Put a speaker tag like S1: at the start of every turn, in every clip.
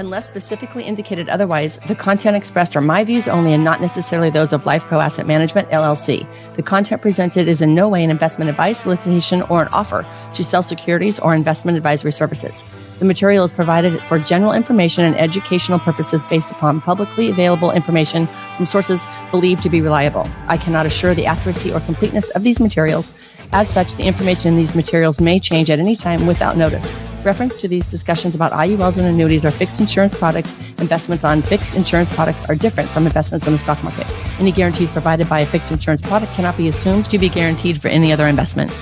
S1: Unless specifically indicated otherwise, the content expressed are my views only and not necessarily those of Life Pro Asset Management, LLC. The content presented is in no way an investment advice, solicitation, or an offer to sell securities or investment advisory services. The material is provided for general information and educational purposes based upon publicly available information from sources believed to be reliable. I cannot assure the accuracy or completeness of these materials. As such, the information in these materials may change at any time without notice. Reference to these discussions about IULs and annuities or fixed insurance products. Investments on fixed insurance products are different from investments in the stock market. Any guarantees provided by a fixed insurance product cannot be assumed to be guaranteed for any other investment.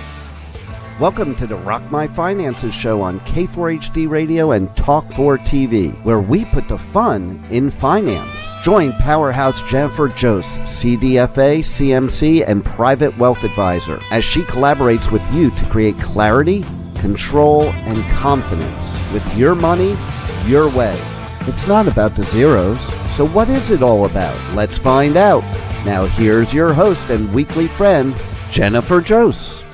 S2: Welcome to the Rock My Finances show on K4HD Radio and Talk4 TV, where we put the fun in finance. Join Powerhouse Jennifer Jose, CDFA, CMC, and Private Wealth Advisor, as she collaborates with you to create clarity, control, and confidence with your money, your way. It's not about the zeros, so what is it all about? Let's find out. Now here's your host and weekly friend, Jennifer Jose.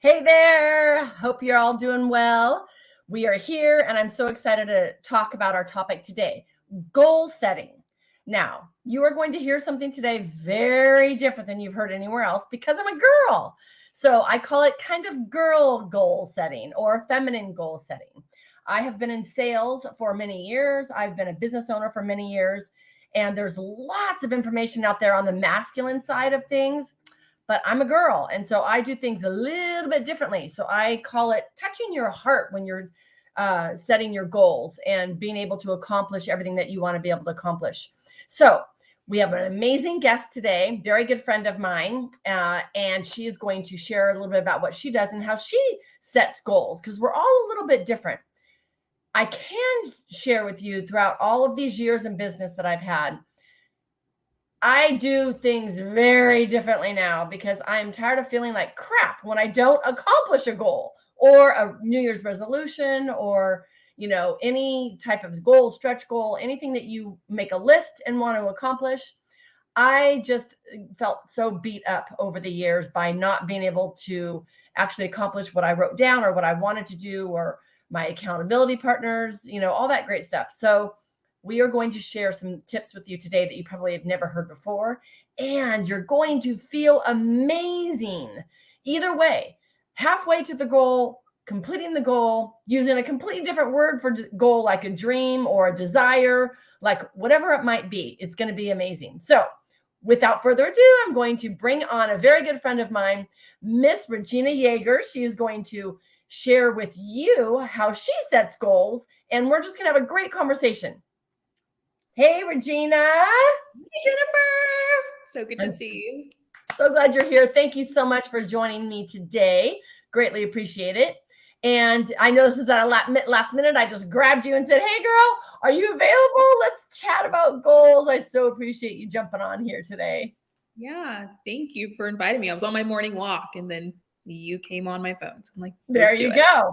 S1: Hey there! Hope you're all doing well. We are here, and I'm so excited to talk about our topic today, goal setting. Now, you are going to hear something today very different than you've heard anywhere else because I'm a girl. So I call it kind of girl goal setting or feminine goal setting. I have been in sales for many years. I've been a business owner for many years, and there's lots of information out there on the masculine side of things. But I'm a girl, and so I do things a little bit differently. So I call it touching your heart when you're setting your goals and being able to accomplish everything that you want to be able to accomplish. So we have an amazing guest today, very good friend of mine, and she is going to share a little bit about what she does and how she sets goals, because we're all a little bit different. I can share with you throughout all of these years in business that I've had, I do things very differently now because I'm tired of feeling like crap when I don't accomplish a goal or a New Year's resolution or, any type of goal, stretch goal, anything that you make a list and want to accomplish. I just felt so beat up over the years by not being able to actually accomplish what I wrote down or what I wanted to do or my accountability partners, all that great stuff. So we are going to share some tips with you today that you probably have never heard before, and you're going to feel amazing. Either way, halfway to the goal, completing the goal, using a completely different word for goal, like a dream or a desire, like whatever it might be, it's going to be amazing. So without further ado, I'm going to bring on a very good friend of mine, Miss Regina Jeagar. She is going to share with you how she sets goals, and we're just going to have a great conversation. Hey, Regina.
S3: Hey, Jennifer. So good to see you.
S1: So glad you're here. Thank you so much for joining me today. Greatly appreciate it. And I know this is at a last minute. I just grabbed you and said, hey, girl, are you available? Let's chat about goals. I so appreciate you jumping on here today.
S3: Yeah, thank you for inviting me. I was on my morning walk, and then you came on my phone. So I'm like,
S1: there you go.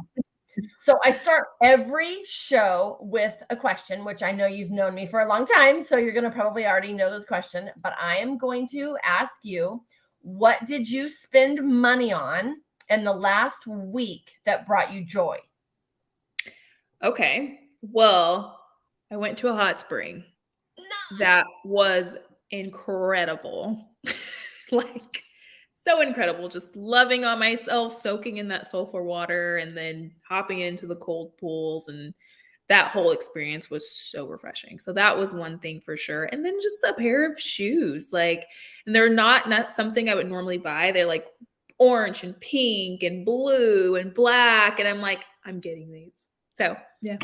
S1: So I start every show with a question, which I know you've known me for a long time, so you're going to probably already know this question, but I am going to ask you, what did you spend money on in the last week that brought you joy?
S3: Okay. Well, I went to a hot spring. No. That was incredible. So incredible. Just loving on myself, soaking in that sulfur water, and then hopping into the cold pools. And that whole experience was so refreshing. So that was one thing for sure. And then just a pair of shoes, and they're not something I would normally buy. They're like orange and pink and blue and black. And I'm like, I'm getting these. So yeah.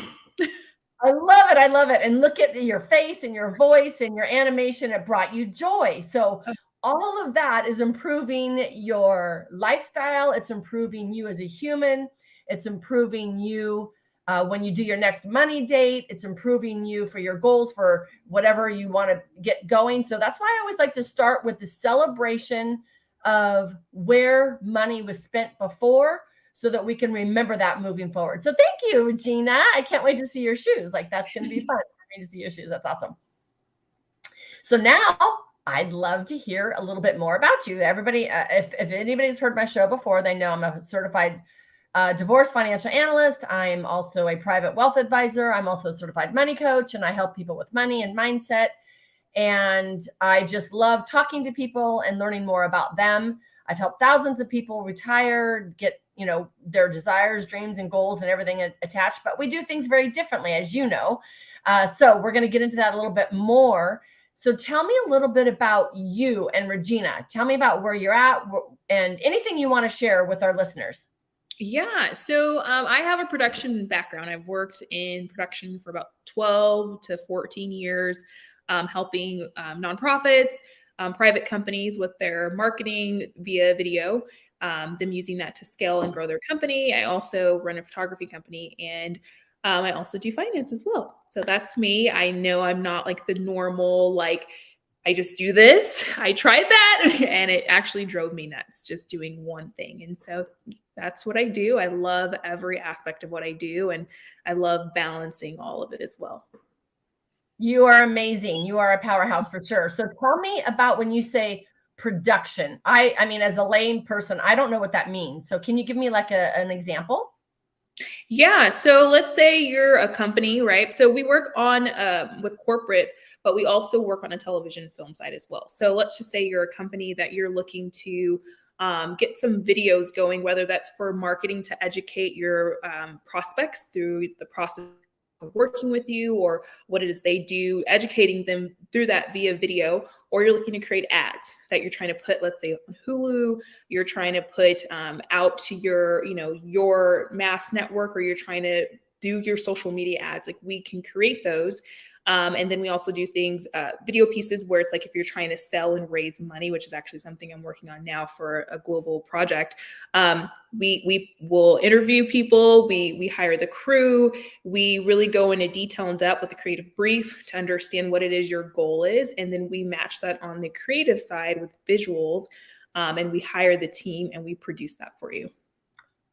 S1: I love it. I love it. And look at your face and your voice and your animation. It brought you joy. So all of that is improving your lifestyle. It's improving you as a human. It's improving you when you do your next money date. It's improving you for your goals for whatever you want to get going. So that's why I always like to start with the celebration of where money was spent before, so that we can remember that moving forward. So thank you, Regina. I can't wait to see your shoes. That's going to be fun for me to see your shoes. That's awesome. So now I'd love to hear a little bit more about you. Everybody, if anybody's heard my show before, they know I'm a certified a divorce financial analyst. I'm also a private wealth advisor. I'm also a certified money coach, and I help people with money and mindset. And I just love talking to people and learning more about them. I've helped thousands of people retire, get, their desires, dreams, and goals and everything attached, but we do things very differently, as you know. So we're going to get into that a little bit more. So tell me a little bit about you and Regina. Tell me about where you're at and anything you want to share with our listeners.
S3: Yeah. So I have a production background. I've worked in production for about 12 to 14 years, helping nonprofits, private companies with their marketing via video, them using that to scale and grow their company. I also run a photography company, and I also do finance as well. So that's me. I know I'm not like the normal, like, I just do this. I tried that and it actually drove me nuts just doing one thing. And so that's what I do. I love every aspect of what I do, and I love balancing all of it as well.
S1: You are amazing. You are a powerhouse for sure. So tell me about when you say production. I mean, as a lame person, I don't know what that means. So can you give me like an example?
S3: Yeah. So let's say you're a company, right? So we work on with corporate, but we also work on a television film side as well. So let's just say you're a company that you're looking to get some videos going, whether that's for marketing to educate your prospects through the process of working with you, or what it is they do, educating them through that via video, or you're looking to create ads that you're trying to put, let's say on Hulu, you're trying to put out to your, your mass network, or you're trying to do your social media ads. Like, we can create those. And then we also do things, video pieces where it's like if you're trying to sell and raise money, which is actually something I'm working on now for a global project. We will interview people, we hire the crew, we really go into detail and depth with a creative brief to understand what it is your goal is. And then we match that on the creative side with visuals, and we hire the team and we produce that for you.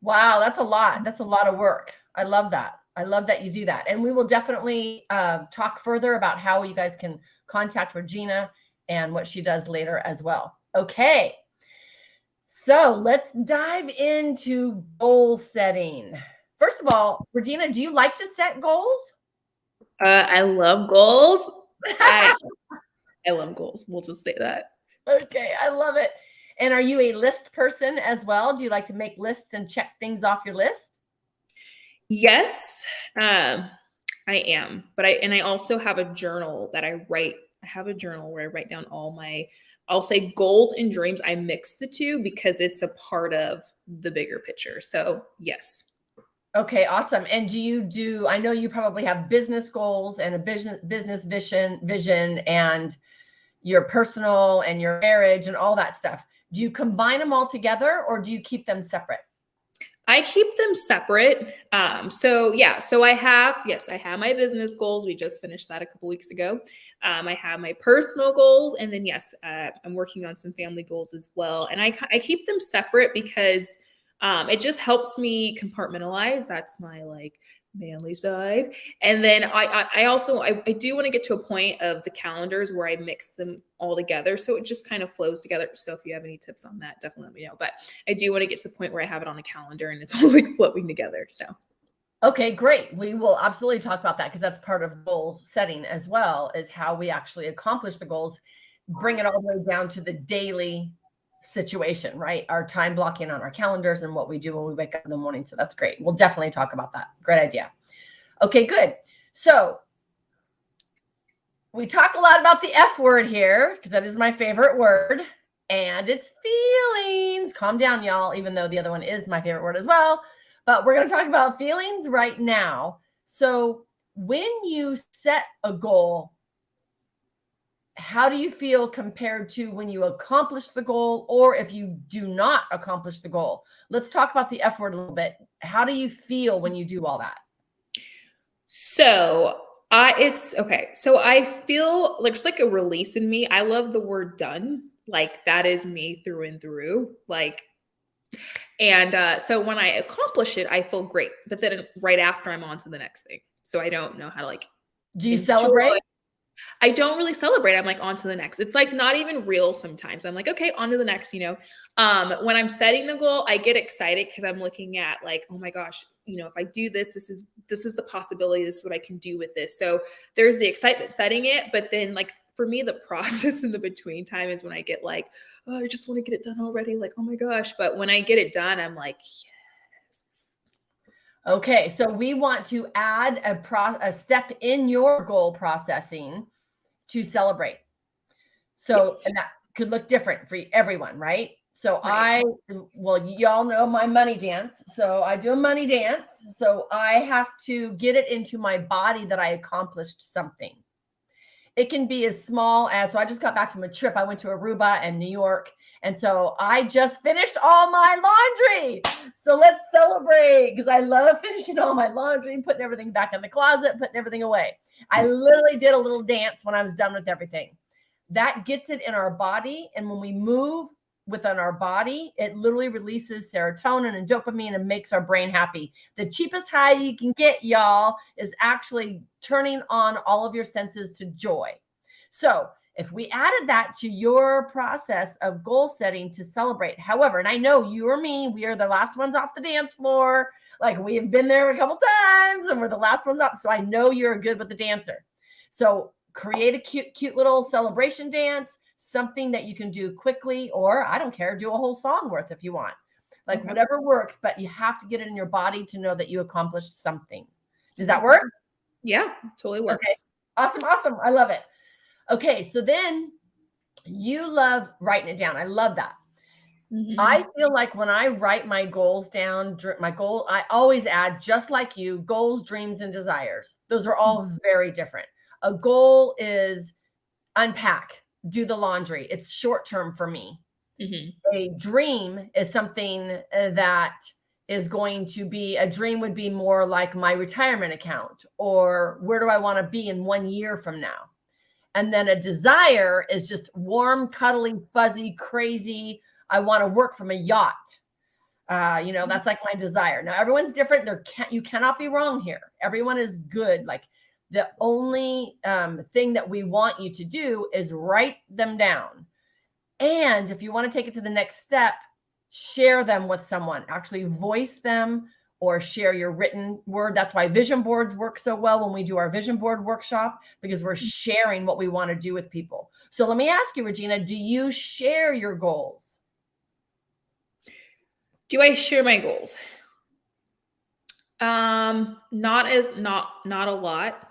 S1: Wow, that's a lot. That's a lot of work. I love that. I love that you do that. And we will definitely talk further about how you guys can contact Regina and what she does later as well. Okay. So let's dive into goal setting. First of all, Regina, do you like to set goals?
S3: I love goals. I love goals. We'll just say that.
S1: Okay, I love it. And are you a list person as well? Do you like to make lists and check things off your list?
S3: Yes, I am. But I also have a journal that I write. I have a journal where I write down all my, I'll say goals and dreams. I mix the two because it's a part of the bigger picture. So yes.
S1: Okay, awesome. And I know you probably have business goals and a business vision and your personal and your marriage and all that stuff. Do you combine them all together, or do you keep them separate?
S3: I keep them separate. So I have my business goals. We just finished that a couple weeks ago. I have my personal goals, and then I'm working on some family goals as well. And I keep them separate because it just helps me compartmentalize. That's my manly side. And then I also do want to get to a point of the calendars where I mix them all together, so it just kind of flows together. So if you have any tips on that, definitely let me know. But I do want to get to the point where I have it on a calendar and it's all flowing together. So
S1: okay, great. We will absolutely talk about that, because that's part of goal setting as well, is how we actually accomplish the goals, bring it all the way down to the daily situation, right? Our time blocking on our calendars and what we do when we wake up in the morning. So that's great. We'll definitely talk about that. Great idea. Okay, good. So we talk a lot about the F word here, because that is my favorite word, and it's feelings. Calm down, y'all, even though the other one is my favorite word as well. But we're going to talk about feelings right now. So when you set a goal, how do you feel compared to when you accomplish the goal, or if you do not accomplish the goal? Let's talk about the F word a little bit. How do you feel when you do all that?
S3: So I feel like it's like a release in me. I love the word done. Like, that is me through and through. So when I accomplish it, I feel great. But then right after, I'm on to the next thing. So I don't know how to
S1: Do you celebrate?
S3: I don't really celebrate. I'm like, on to the next. It's like not even real sometimes. I'm like, okay, on to the next, When I'm setting the goal, I get excited because I'm looking at like, oh my gosh, if I do this, this is the possibility. This is what I can do with this. So there's the excitement setting it, but then like for me, the process in the between time is when I get like, oh, I just want to get it done already. Like, oh my gosh. But when I get it done, I'm like, yes.
S1: Okay, so we want to add a step in your goal processing to celebrate. So, and that could look different for everyone, right? So
S3: Right.
S1: y'all know my money dance. So I do a money dance. So I have to get it into my body that I accomplished something. It can be as small as, so I just got back from a trip. I went to Aruba and New York. And so I just finished all my laundry. So let's celebrate because I love finishing all my laundry, putting everything back in the closet, putting everything away. I literally did a little dance when I was done with everything. That gets it in our body. And when we move within our body, it literally releases serotonin and dopamine and makes our brain happy. The cheapest high you can get, y'all, is actually turning on all of your senses to joy. So if we added that to your process of goal setting to celebrate, however, and I know you or me, we are the last ones off the dance floor. Like we have been there a couple times and we're the last ones up. So I know you're good with the dancer. So create a cute little celebration dance, something that you can do quickly, or I don't care, do a whole song worth if you want. Like
S3: Okay.
S1: whatever works, but you have to get it in your body to know that you accomplished something. Does that work?
S3: Yeah, totally works.
S1: Okay. Awesome. I love it. Okay, so then you love writing it down. I love that. I feel like when I write my goals down, I always add, just like you, goals, dreams, and desires. Those are all very different. A goal is unpack, do the laundry. It's short term for me. A dream is something that is going to be, a dream would be more like my retirement account, or where do I want to be in 1 year from now? And then a desire is just warm, cuddly, fuzzy, crazy. I want to work from a yacht. That's like my desire. Now, everyone's different. You cannot be wrong here. Everyone is good. Like the only thing that we want you to do is write them down. And if you want to take it to the next step, share them with someone. Actually voice them or share your written word. That's why vision boards work so well when we do our vision board workshop, because we're sharing what we want to do with people. So let me ask you, Regina, do you share your goals?
S3: Do I share my goals? Not a lot.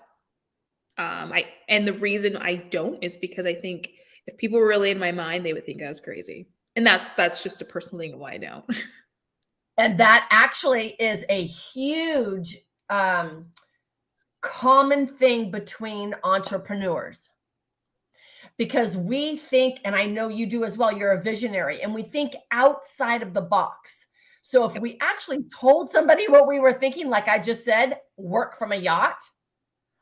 S3: And the reason I don't is because I think if people were really in my mind, they would think I was crazy. And that's just a personal thing of why I don't.
S1: And that actually is a huge common thing between entrepreneurs. Because we think, and I know you do as well, you're a visionary, and we think outside of the box. So if we actually told somebody what we were thinking, like I just said, work from a yacht,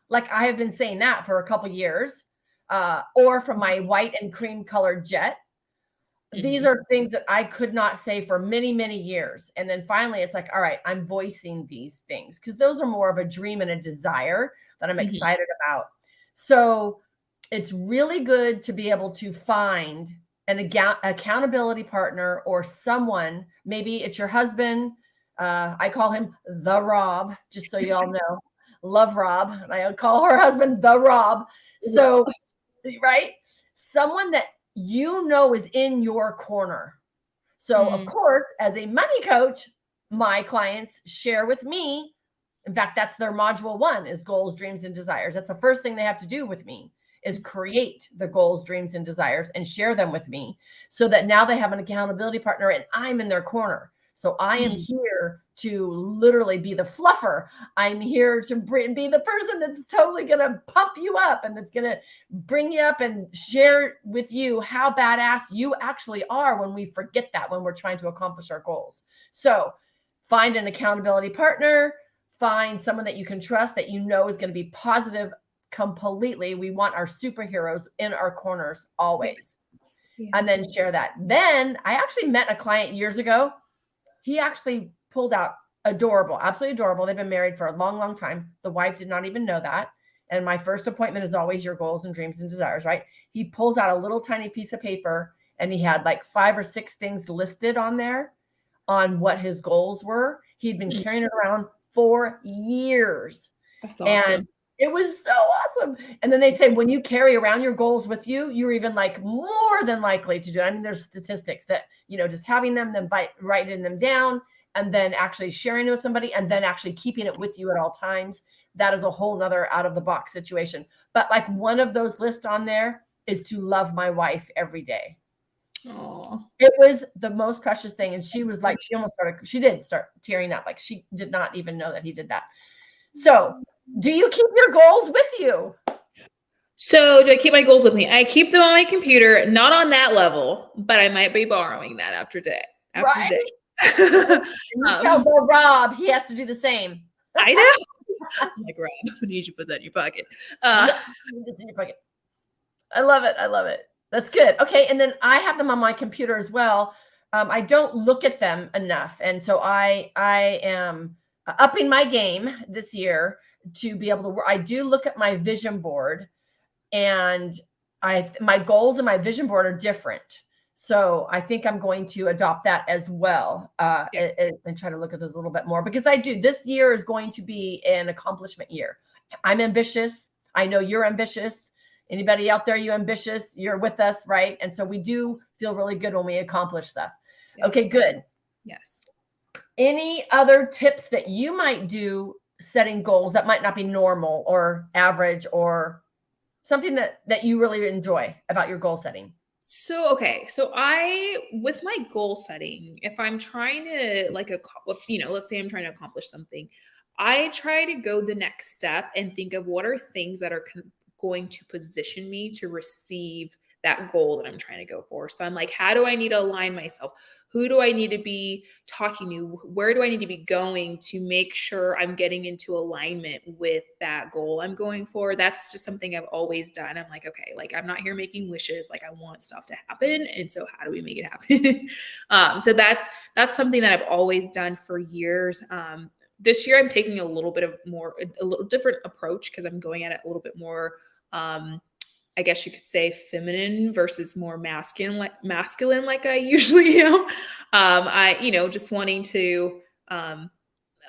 S1: like I have been saying that for a couple years, or from my white and cream colored jet. These are things that I could not say for many, many years. And then finally, it's like, all right, I'm voicing these things because those are more of a dream and a desire that I'm excited about. So it's really good to be able to find an accountability partner or someone. Maybe it's your husband. I call him the Rob, just so y'all know. Love Rob. And I call her husband the Rob. So, right? Someone that is in your corner. So, of course, as a money coach, my clients share with me. In fact, that's their module 1 is goals, dreams, and desires. That's the first thing they have to do with me is create the goals, dreams, and desires and share them with me so that now they have an accountability partner and I'm in their corner. So I am here to literally be the fluffer. I'm here to be the person that's totally going to pump you up and that's going to bring you up and share with you how badass you actually are when we forget that, when we're trying to accomplish our goals. So find an accountability partner, find someone that you can trust that you know is going to be positive completely. We want our superheroes in our corners always. And then share that. Then I actually met a client years ago. He actually pulled out adorable, absolutely adorable. They've been married for a long, long time. The wife did not even know that. And my first appointment is always your goals and dreams and desires, right? He pulls out a little tiny piece of paper and he had like 5 or 6 things listed on there on what his goals were. He'd been carrying it around for years.
S3: That's awesome.
S1: And it was so awesome. And then they say, when you carry around your goals with you, you're even like more than likely to do it. I mean, there's statistics that, just having them, then writing them down, and then actually sharing it with somebody, and then actually keeping it with you at all times. That is a whole nother out of the box situation. But like one of those lists on there is to love my wife every day.
S3: Aww.
S1: It was the most precious thing. And she was like, she did start tearing up. Like she did not even know that he did that. So do you keep your goals with you?
S3: So do I keep my goals with me? I keep them on my computer, not on that level, but I might be borrowing that after day.
S1: Right. Tell Rob he has to do the same.
S3: I know. I'm like, Rob, I need you to put that in your pocket.
S1: I love it. I love it. That's good. Okay. And then I have them on my computer as well. I don't look at them enough. And so I am upping my game this year to be able to work. I do look at my vision board, and my goals and my vision board are different. So I think I'm going to adopt that as well, and try to look at those a little bit more, because this year is going to be an accomplishment year. I'm ambitious. I know you're ambitious. Anybody out there, you ambitious, you're with us, right? And so we do feel really good when we accomplish stuff. Yes. Okay, good.
S3: Yes.
S1: Any other tips that you might do setting goals that might not be normal or average, or something that you really enjoy about your goal setting?
S3: So with my goal setting, if I'm trying to let's say I'm trying to accomplish something, I try to go the next step and think of what are things that are going to position me to receive that goal that I'm trying to go for. So I'm like, how do I need to align myself? Who do I need to be talking to? Where do I need to be going to make sure I'm getting into alignment with that goal I'm going for? That's just something I've always done. I'm like, okay, like I'm not here making wishes. Like I want stuff to happen. And so how do we make it happen? So that's something that I've always done for years. This year I'm taking a little different approach, because I'm going at it a little bit more, I guess you could say feminine versus more masculine like I usually am. I just wanting to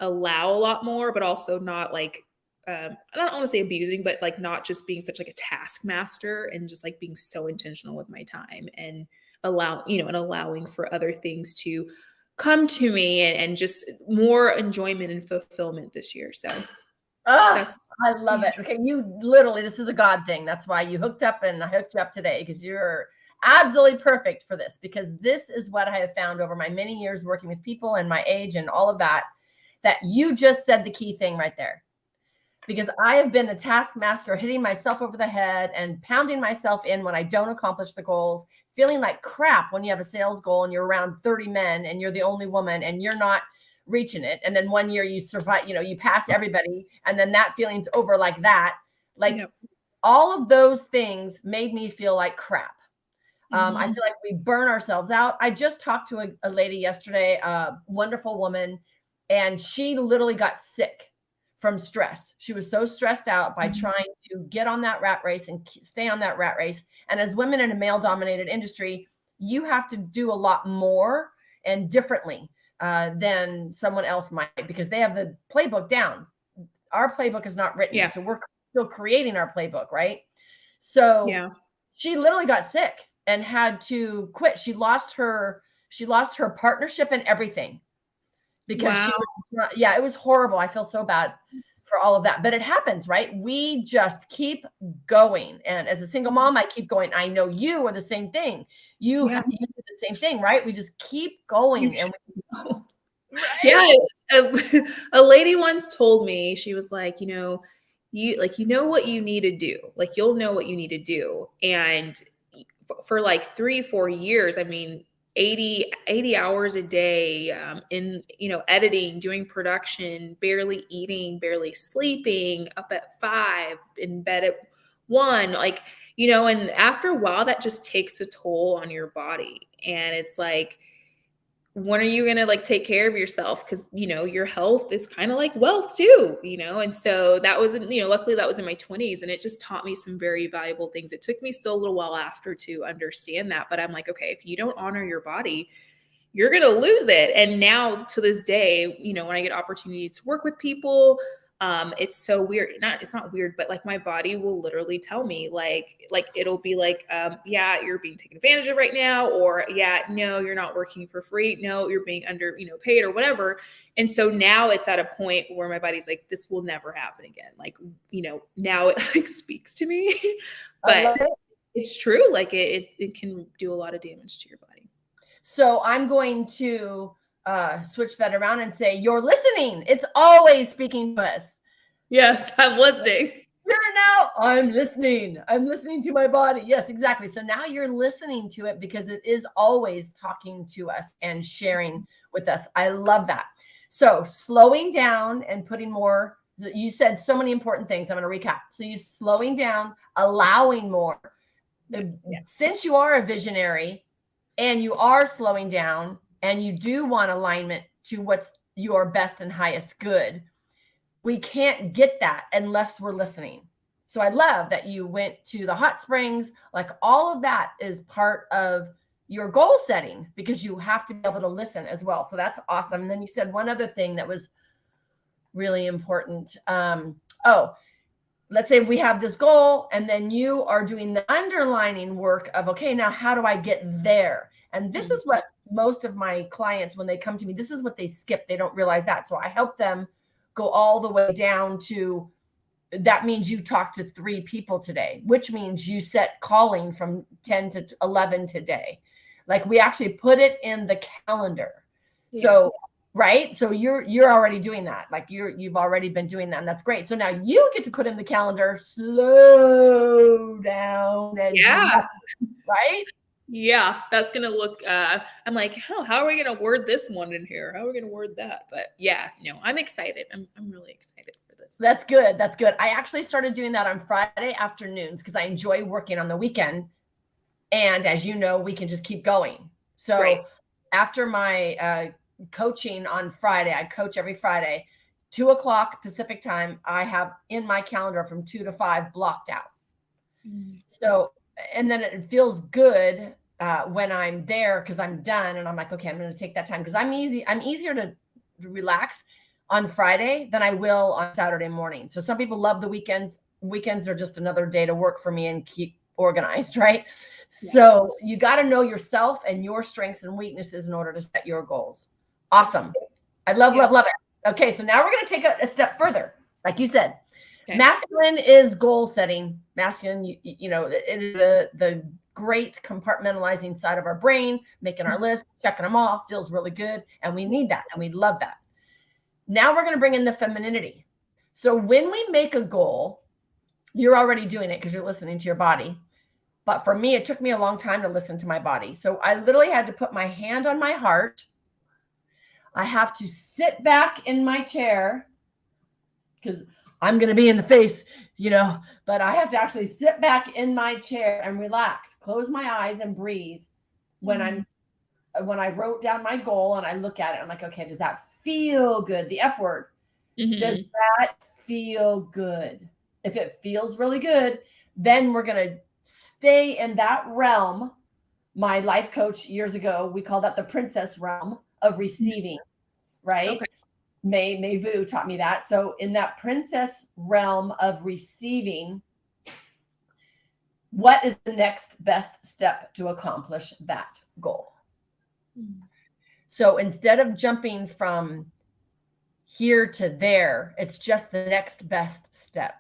S3: allow a lot more, but also not like, I don't want to say abusing, but like not just being such like a taskmaster, and just like being so intentional with my time, and allowing for other things to come to me, and just more enjoyment and fulfillment this year. So
S1: I love it. Okay, this is a God thing. That's why you hooked up, and I hooked you up today, because you're absolutely perfect for this, because this is what I have found over my many years working with people and my age and all of that you just said the key thing right there. Because I have been the taskmaster, hitting myself over the head and pounding myself in when I don't accomplish the goals, feeling like crap when you have a sales goal and you're around 30 men and you're the only woman and you're not reaching it. And then one year you survive, you pass everybody, and then that feeling's over like that. All of those things made me feel like crap. I feel like we burn ourselves out. I just talked to a lady yesterday, a wonderful woman, and she literally got sick from stress. She was so stressed out by trying to get on that rat race and stay on that rat race. And as women in a male-dominated industry, you have to do a lot more and differently than someone else might, because they have the playbook down. Our playbook is not written, so we're still creating our playbook, right? So she literally got sick and had to quit. She lost her partnership and everything, because it was horrible. I feel so bad for all of that, but it happens, right? We just keep going. And as a single mom, I keep going. I know you are the same thing. You do the same thing, right? We just keep going.
S3: A lady once told me, she was like, you know what you need to do. Like, you'll know what you need to do. And for like 3-4 years, I mean, 80 hours a day, in, editing, doing production, barely eating, barely sleeping, up at 5, in bed at 1, and after a while that just takes a toll on your body. And it's like, when are you going to like take care of yourself? Because, you know, your health is kind of like wealth too, you know? And so that was, you know, luckily that was in my 20s, and it just taught me some very valuable things. It took me still a little while after to understand that, but I'm like, okay, if you don't honor your body, you're going to lose it. And now to this day, you know, when I get opportunities to work with people, it's so weird. It's not weird, but like my body will literally tell me like it'll be like, yeah, you're being taken advantage of right now. Or yeah, no, you're not working for free. No, you're being under, you know, paid or whatever. And so now it's at a point where my body's like, this will never happen again. Like, you know, now it like speaks to me, but it's true. Like it can do a lot of damage to your body.
S1: So I'm going to switch that around and say, you're listening. It's always speaking to us.
S3: Yes, I'm listening.
S1: I'm listening. I'm listening to my body. Yes, exactly. So now you're listening to it because it is always talking to us and sharing with us. I love that. So slowing down and putting more, you said so many important things. I'm going to recap. So you slowing down, allowing more. Since you are a visionary and you are slowing down and you do want alignment to what's your best and highest good, we can't get that unless we're listening. So I love that you went to the hot springs. Like all of that is part of your goal setting because you have to be able to listen as well. So that's awesome. And then you said one other thing that was really important. Let's say we have this goal and then you are doing the underlining work of, okay, now how do I get there? And this is what most of my clients, when they come to me, this is what they skip. They don't realize that. So I help them go all the way down to, that means you talk to 3 people today, which means you set calling from 10 to 11 today. Like we actually put it in the calendar. Yeah. So, right. So you're already doing that. Like you've already been doing that. And that's great. So now you get to put in the calendar, slow down. And right.
S3: Yeah, that's going to look, I'm like, how are we going to word this one in here? How are we going to word that? But yeah, no, I'm excited. I'm really excited for this.
S1: That's good. That's good. I actually started doing that on Friday afternoons because I enjoy working on the weekend. And as you know, we can just keep going. So after my coaching on Friday, I coach every Friday, 2:00 Pacific time, I have in my calendar from 2 to 5 blocked out. So, and then it feels good when I'm there because I'm done and I'm like, okay, I'm going to take that time because I'm easier to relax on Friday than I will on Saturday morning. So some people love the weekends. Weekends are just another day to work for me and keep organized, right? Yeah. So you got to know yourself and your strengths and weaknesses in order to set your goals. Awesome. I love it. Okay, so now we're going to take a step further. Like you said, masculine is goal setting. Masculine, you know, it is the great compartmentalizing side of our brain, making our list, checking them off, feels really good. And we need that. And we love that. Now we're going to bring in the femininity. So when we make a goal, you're already doing it because you're listening to your body. But for me, it took me a long time to listen to my body. So I literally had to put my hand on my heart. I have to sit back in my chair because I'm going to be in the face, you know, but I have to actually sit back in my chair and relax, close my eyes and breathe when I wrote down my goal and I look at it. I'm like, okay, does that feel good? The F word. Does that feel good? If it feels really good, then we're going to stay in that realm. My life coach years ago, we call that the princess realm of receiving, right? Okay. May Vu taught me that. So in that princess realm of receiving, what is the next best step to accomplish that goal? So instead of jumping from here to there, it's just the next best step.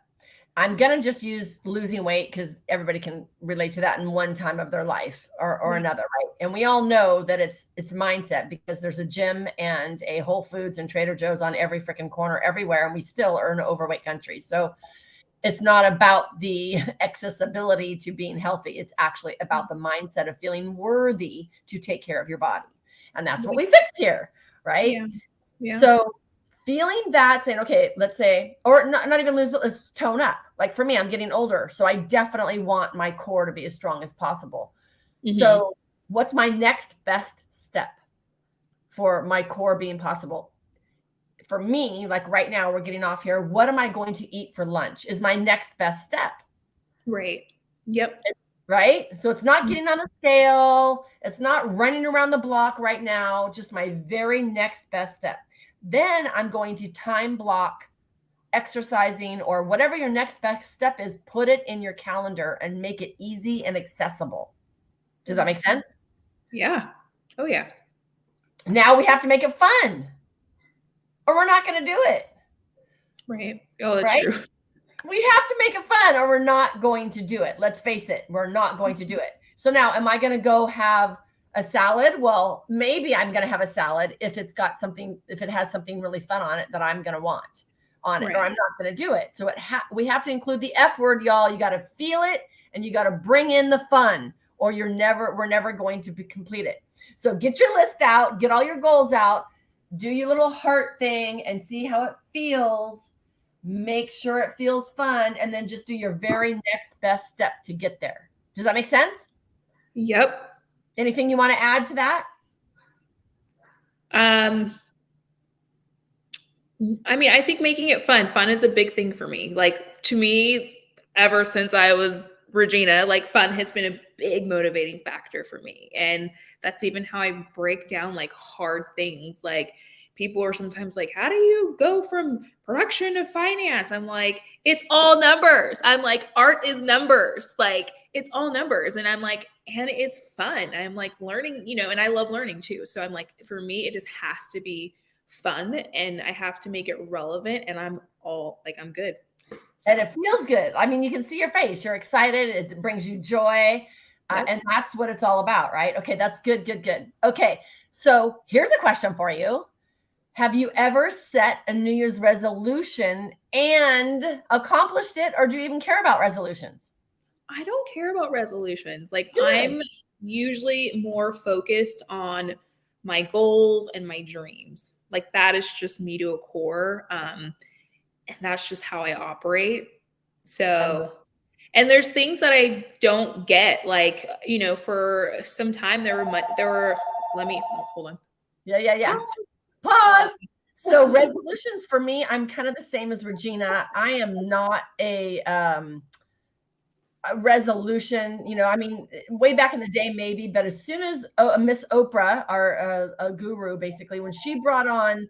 S1: I'm going to just use losing weight because everybody can relate to that in one time of their life or another, right? And we all know that it's mindset because there's a gym and a Whole Foods and Trader Joe's on every freaking corner everywhere. And we still are an overweight country. So it's not about the accessibility to being healthy. It's actually about the mindset of feeling worthy to take care of your body. And that's what we fixed here, right? Yeah. So feeling that, saying, okay, let's say, or not even lose, but let's tone up. Like for me, I'm getting older. So I definitely want my core to be as strong as possible. So what's my next best step? for my core being possible. For me, like right now, we're getting off here. What am I going to eat for lunch is my next best step.
S3: Right. Yep.
S1: Right. So it's not getting on the scale. It's not running around the block right now. Just my very next best step. Then I'm going to time block exercising or whatever your next best step is. Put it in your calendar and make it easy and accessible. Does that make sense?
S3: Yeah. Oh, yeah.
S1: Now we have to make it fun or we're not going to do it.
S3: Right. Oh, that's
S1: right?
S3: true.
S1: We have to make it fun or we're not going to do it. Let's face it. We're not going to do it. So now am I going to go have a salad? Well, maybe I'm going to have a salad if it has something really fun on it that I'm going to want on it,
S3: Right.
S1: or I'm not going to do it. So we have to include the F word, y'all. You got to feel it and you got to bring in the fun or we're never going to complete it. So get your list out, get all your goals out, do your little heart thing and see how it feels. Make sure it feels fun and then just do your very next best step to get there. Does that make sense?
S3: Yep.
S1: Anything you want to add to that?
S3: I mean, I think making it fun. Fun is a big thing for me. Like, to me, ever since I was Regina, like, fun has been a big motivating factor for me. And that's even how I break down like hard things. Like, people are sometimes like, how do you go from production to finance? I'm like, it's all numbers. I'm like, art is numbers. Like, it's all numbers. And I'm like, and it's fun. I'm like learning, and I love learning too. So I'm like, for me, it just has to be fun and I have to make it relevant and I'm good.
S1: So. And it feels good. I mean, you can see your face. You're excited. It brings you joy. Yep. And that's what it's all about, right? Okay, that's good. Okay, so here's a question for you. Have you ever set a New Year's resolution and accomplished it, or do you even care about resolutions?
S3: I don't care about resolutions. Like, good. I'm usually more focused on my goals and my dreams. Like, that is just me to a core. And that's just how I operate. So, and there's things that I don't get. Like, for some time there were, hold on.
S1: Yeah. Pause. So resolutions for me, I'm kind of the same as Regina. I am not a resolution, I mean, way back in the day, maybe, but as soon as Miss Oprah, our guru, basically, when she brought on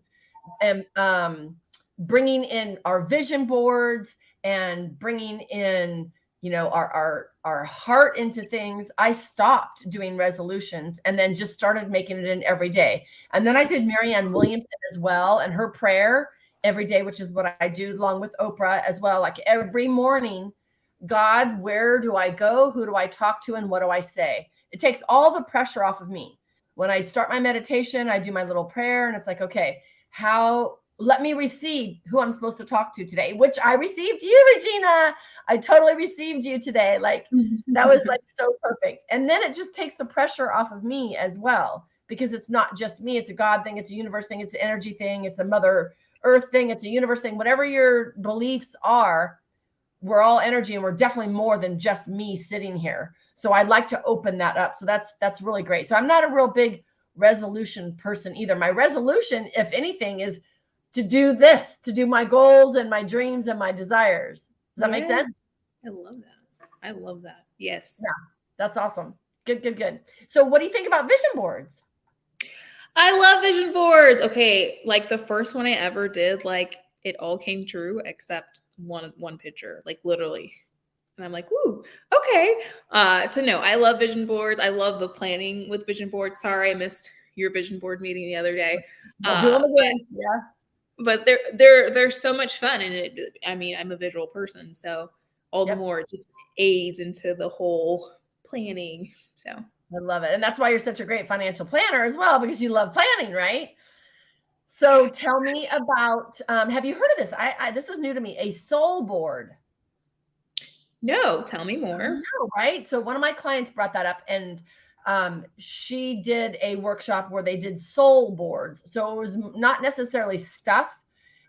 S1: bringing in our vision boards and bringing in, our heart into things, I stopped doing resolutions and then just started making it in every day. And then I did Marianne Williamson as well, and her prayer every day, which is what I do along with Oprah as well. Like every morning, God, where do I go? Who do I talk to? And what do I say? It takes all the pressure off of me. When I start my meditation, I do my little prayer and it's like, okay, let me receive who I'm supposed to talk to today, which I received you, Regina. I totally received you today. Like, that was like so perfect. And then it just takes the pressure off of me as well, because it's not just me. It's a God thing. It's a universe thing. It's an energy thing. It's a Mother Earth thing. It's a universe thing. Whatever your beliefs are, we're all energy and we're definitely more than just me sitting here. So I'd like to open that up. So that's really great. So I'm not a real big resolution person either. My resolution, if anything, is to do this, to do my goals and my dreams and my desires. Does that make sense?
S3: I love that. Yes.
S1: Yeah, that's awesome. Good. So what do you think about vision boards?
S3: I love vision boards. Okay. Like the first one I ever did, like it all came true except one picture, like literally. And I'm like, ooh, okay. So no, I love vision boards. I love the planning with vision boards. Sorry, I missed your vision board meeting the other day. But they're so much fun. And I'm a visual person. So all the more it just aids into the whole planning. So
S1: I love it. And that's why you're such a great financial planner as well, because you love planning, right? So tell me about, have you heard of this? This is new to me, a soul board.
S3: No, tell me more.
S1: No, right? So one of my clients brought that up, and she did a workshop where they did soul boards. So it was not necessarily stuff,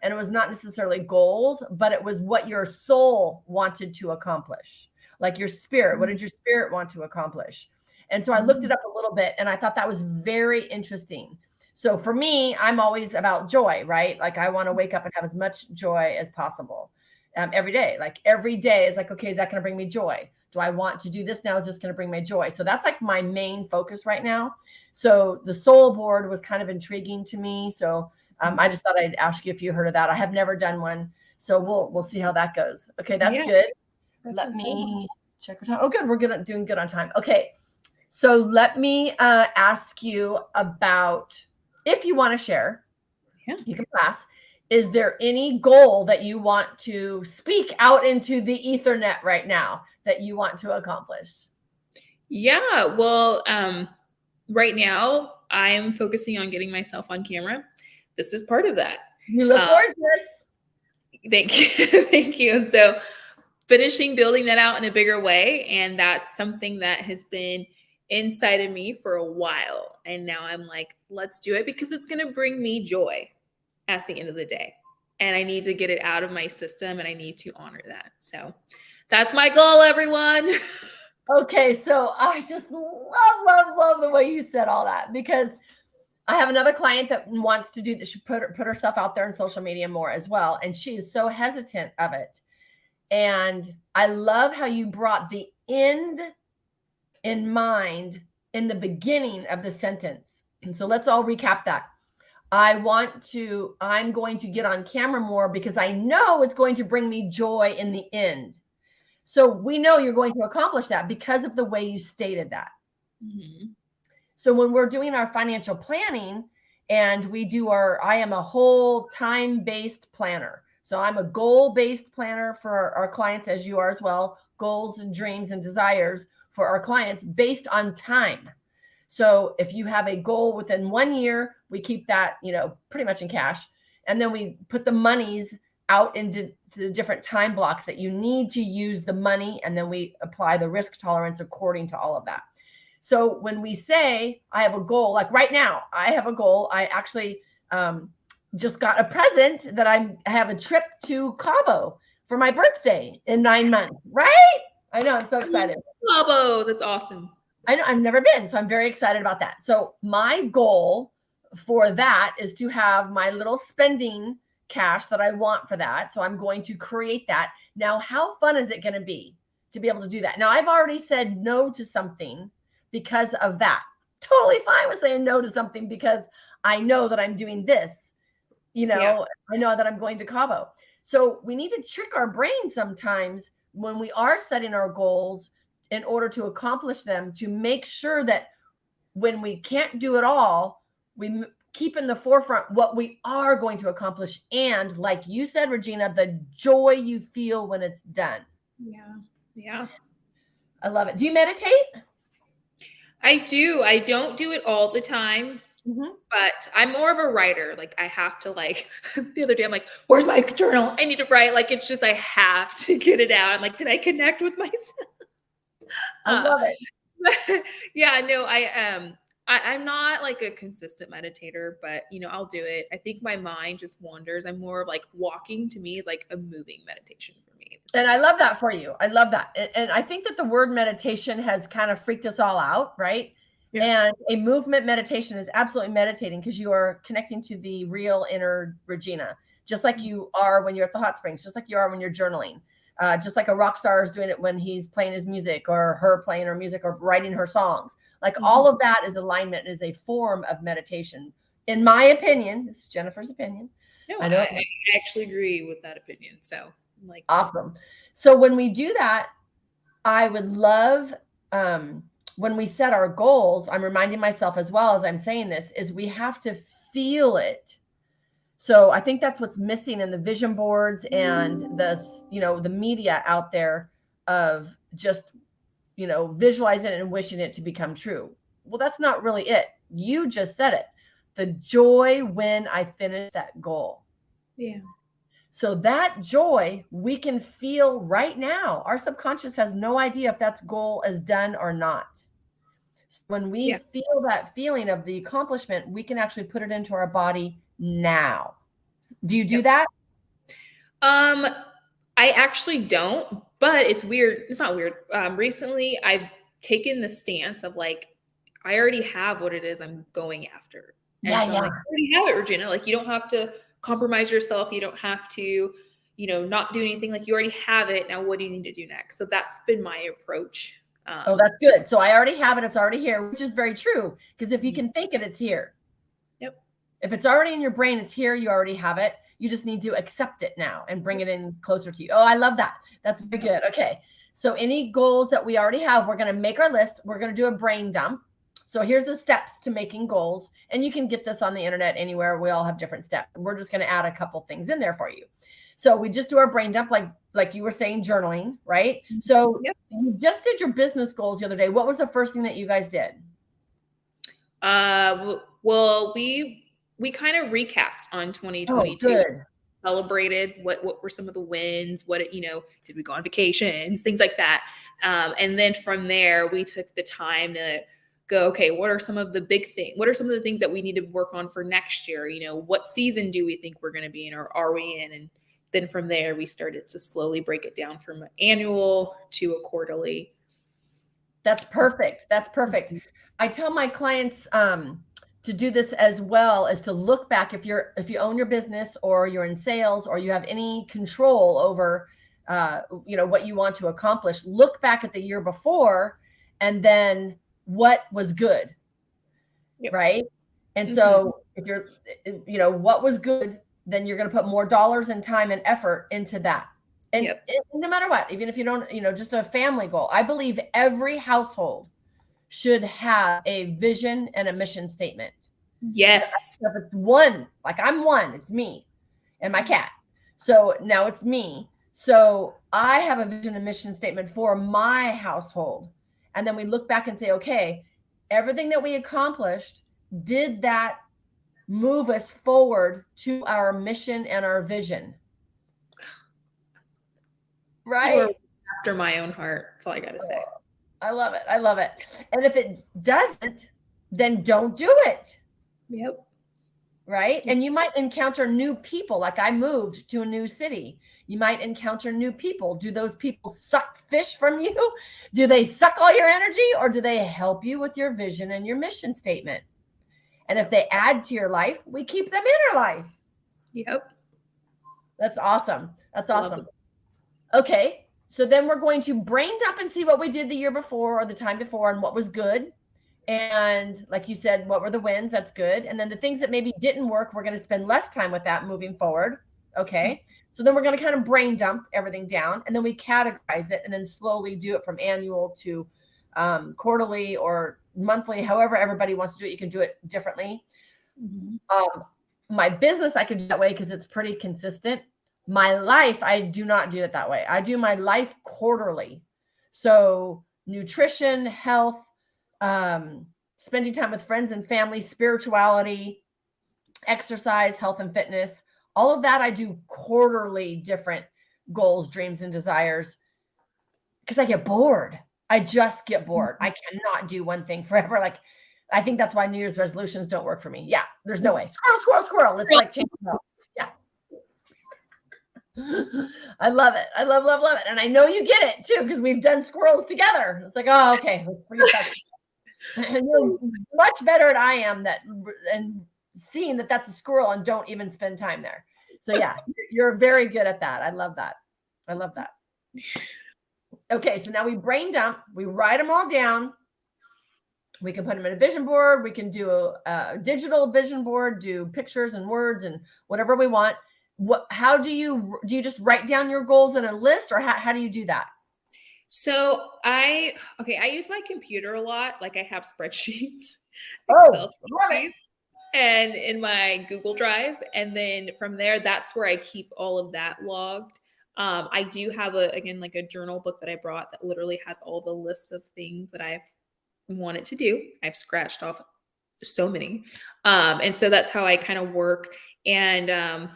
S1: and it was not necessarily goals, but it was what your soul wanted to accomplish. Like your spirit, what did your spirit want to accomplish? And so I looked it up a little bit, and I thought that was very interesting. So for me, I'm always about joy, right? Like I want to wake up and have as much joy as possible every day. Like every day is like, okay, is that going to bring me joy? Do I want to do this now? Is this going to bring me joy? So that's like my main focus right now. So the soul board was kind of intriguing to me. So I just thought I'd ask you if you heard of that. I have never done one. So we'll see how that goes. Okay, that's good. Let me check our time. Oh, good. We're doing good on time. Okay. So let me ask you about, if you want to share, you can pass. Is there any goal that you want to speak out into the Ethernet right now that you want to accomplish?
S3: Yeah. Well, right now I'm focusing on getting myself on camera. This is part of that.
S1: You look gorgeous.
S3: Thank you. Thank you. And so finishing building that out in a bigger way. And that's something that has been inside of me for a while. And now I'm like, let's do it because it's going to bring me joy at the end of the day. And I need to get it out of my system and I need to honor that. So that's my goal, everyone.
S1: Okay. So I just love the way you said all that, because I have another client that wants to do that. She put herself out there in social media more as well. And she is so hesitant of it. And I love how you brought the end in mind in the beginning of the sentence. And so let's all recap that. I'm going to get on camera more because I know it's going to bring me joy in the end. So we know you're going to accomplish that because of the way you stated that. Mm-hmm. So when we're doing our financial planning and I am a whole time-based planner. So I'm a goal-based planner for our clients, as you are as well, goals and dreams and desires for our clients based on time. So if you have a goal within 1 year, we keep that, pretty much in cash. And then we put the monies out into the different time blocks that you need to use the money. And then we apply the risk tolerance according to all of that. So when we say I have a goal, like right now, I have a goal. I actually just got a present that I have a trip to Cabo for my birthday in 9 months, right? I know, I'm so excited.
S3: Cabo, that's awesome.
S1: I know, I've never been, so I'm very excited about that. So my goal for that is to have my little spending cash that I want for that. So I'm going to create that. Now, how fun is it going to be to be able to do that? Now, I've already said no to something because of that. Totally fine with saying no to something because I know that I'm doing this. I know that I'm going to Cabo. So we need to trick our brain sometimes when we are setting our goals in order to accomplish them, to make sure that when we can't do it all, we keep in the forefront what we are going to accomplish. And like you said, Regina, the joy you feel when it's done.
S3: Yeah.
S1: I love it. Do you meditate?
S3: I do. I don't do it all the time, but I'm more of a writer. Like I have to the other day, I'm like, where's my journal? I need to write. Like, it's just, I have to get it out. I'm like, did I connect with myself?
S1: I love it.
S3: Yeah, no, I'm not like a consistent meditator, but I'll do it. I think my mind just wanders. I'm more of like walking to me is like a moving meditation for me.
S1: And I love that for you. I love that. And I think that the word meditation has kind of freaked us all out, right? Yeah. And a movement meditation is absolutely meditating because you are connecting to the real inner Regina, just like you are when you're at the hot springs, just like you are when you're journaling. Just like a rock star is doing it when he's playing his music, or her playing her music, or writing her songs. Like all of that is alignment, is a form of meditation. In my opinion, it's Jennifer's opinion.
S3: No, I actually agree with that opinion. So like,
S1: awesome. So when we do that, I would love, when we set our goals, I'm reminding myself as well as I'm saying this, is we have to feel it. So I think that's what's missing in the vision boards and the media out there of just, visualizing it and wishing it to become true. Well, that's not really it. You just said it. The joy when I finish that goal.
S3: Yeah.
S1: So that joy we can feel right now. Our subconscious has no idea if that goal is done or not. When we feel that feeling of the accomplishment, we can actually put it into our body now. Do you do that?
S3: I actually don't, but it's weird. It's not weird. Recently I've taken the stance of like, I already have what it is I'm going after. And
S1: Yeah,
S3: so I'm
S1: yeah.
S3: like, you already have it, Regina. Like, you don't have to compromise yourself. You don't have to, not do anything. Like, you already have it. Now, what do you need to do next? So that's been my approach.
S1: Oh, that's good. So I already have it. It's already here, which is very true. Because if you
S3: Mhm.
S1: can think it, it's here.
S3: Yep.
S1: If it's already in your brain, it's here. You already have it. You just need to accept it now and bring it in closer to you. Oh, I love that. That's very good. Okay. So any goals that we already have, we're going to make our list. We're going to do a brain dump. So here's the steps to making goals. And you can get this on the internet anywhere. We all have different steps. We're just going to add a couple things in there for you. So we just do our brain dump, like you were saying, journaling, right? So
S3: Yep.
S1: you just did your business goals the other day. What was the first thing that you guys did?
S3: Well, we kind of recapped on 2022.
S1: Oh, good.
S3: Celebrated what were some of the wins, did we go on vacations, things like that. And then from there, we took the time to go, okay, what are some of the big things? What are some of the things that we need to work on for next year? What season do we think we're going to be in, or are we in? And then from there, we started to slowly break it down from an annual to a quarterly.
S1: That's perfect. That's perfect. I tell my clients to do this as well, as to look back if you own your business, or you're in sales, or you have any control over what you want to accomplish. Look back at the year before, and then what was good. Yep. Right? And so if you're what was good, then you're going to put more dollars and time and effort into that. And no matter what, even if you don't, just a family goal, I believe every household should have a vision and a mission statement.
S3: Yes.
S1: If it's one, like I'm one, it's me and my cat. So now it's me. So I have a vision and mission statement for my household. And then we look back and say, okay, everything that we accomplished, did that move us forward to our mission and our vision? Right?
S3: Or after my own heart. That's all I got to say.
S1: I love it. I love it. And if it doesn't, then don't do it.
S3: Yep.
S1: Right? And you might encounter new people. Like I moved to a new city. You might encounter new people. Do those people suck fish from you? Do they suck all your energy, or do they help you with your vision and your mission statement? And if they add to your life, we keep them in our life.
S3: Yep.
S1: That's awesome. That's awesome. Okay. So then we're going to brain dump and see what we did the year before or the time before and what was good. And like you said, what were the wins? That's good. And then the things that maybe didn't work, we're going to spend less time with that moving forward. Okay. So then we're going to kind of brain dump everything down, and then we categorize it, and then slowly do it from annual to quarterly or monthly, however everybody wants to do it. You can do it differently. My business, I could do that way because it's pretty consistent. My life, I do not do it that way. I do my life quarterly. So nutrition, health, spending time with friends and family, spirituality, exercise, health and fitness, all of that I do quarterly, different goals, dreams, and desires, because I get bored. I just get bored. I cannot do one thing forever. Like, I think that's why New Year's resolutions don't work for me. Yeah, there's no way. Squirrel, squirrel, squirrel. It's like change it up. Yeah. I love it. I love it. And I know you get it too, because we've done squirrels together. It's like, oh, okay. Let's forget that. And you're much better at I am and seeing that that's a squirrel and don't even spend time there. So yeah, you're very good at that. I love that. I love that. Okay. So now we brain dump, we write them all down. We can put them in a vision board. We can do a digital vision board, do pictures and words and whatever we want. How do you just write down your goals in a list, or how do you do that?
S3: So I use my computer a lot. Like I have spreadsheets.
S1: Love it.
S3: And in my Google Drive. And then from there, that's where I keep all of that logged. I do have a journal book that I brought that literally has all the list of things that I've wanted to do. I've scratched off so many. And so that's how I kind of work. And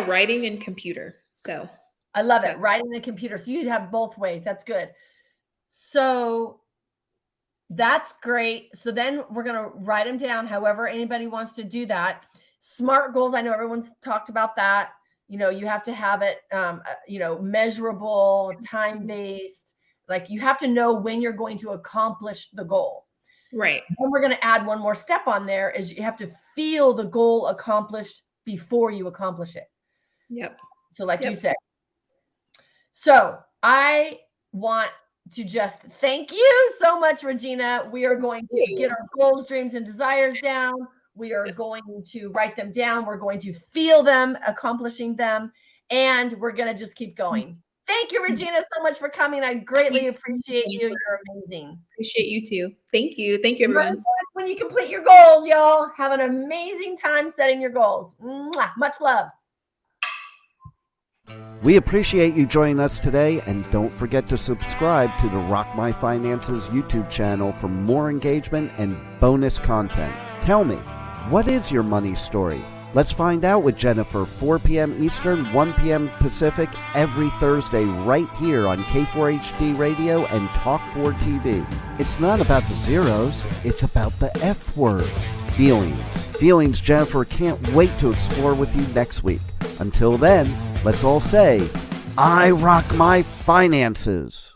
S3: writing in computer. So
S1: I love it. Writing in the computer. So you'd have both ways. That's good. So that's great. So then we're going to write them down, however anybody wants to do that. SMART goals. I know everyone's talked about that. You have to have it, measurable, time-based. Like you have to know when you're going to accomplish the goal.
S3: Right.
S1: Then we're going to add one more step on there is you have to feel the goal accomplished before you accomplish it.
S3: Yep.
S1: So like
S3: Yep.
S1: you said. So I want to just thank you so much, Regina. We are going to get our goals, dreams, and desires down. We are going to write them down. We're going to feel them, accomplishing them, and we're going to just keep going. Thank you, Regina, so much for coming. I greatly appreciate you. You're amazing.
S3: Appreciate you too. Thank you. Thank you, everyone.
S1: When you complete your goals, y'all, have an amazing time setting your goals. Mwah. Much love.
S2: We appreciate you joining us today, and don't forget to subscribe to the Rock My Finances YouTube channel for more engagement and bonus content. Tell me, what is your money story? Let's find out with Jennifer, 4 p.m. Eastern, 1 p.m. Pacific, every Thursday right here on K4HD Radio and Talk4 TV. It's not about the zeros, it's about the F word, feelings. Feelings Jennifer can't wait to explore with you next week. Until then, let's all say, I rock my finances.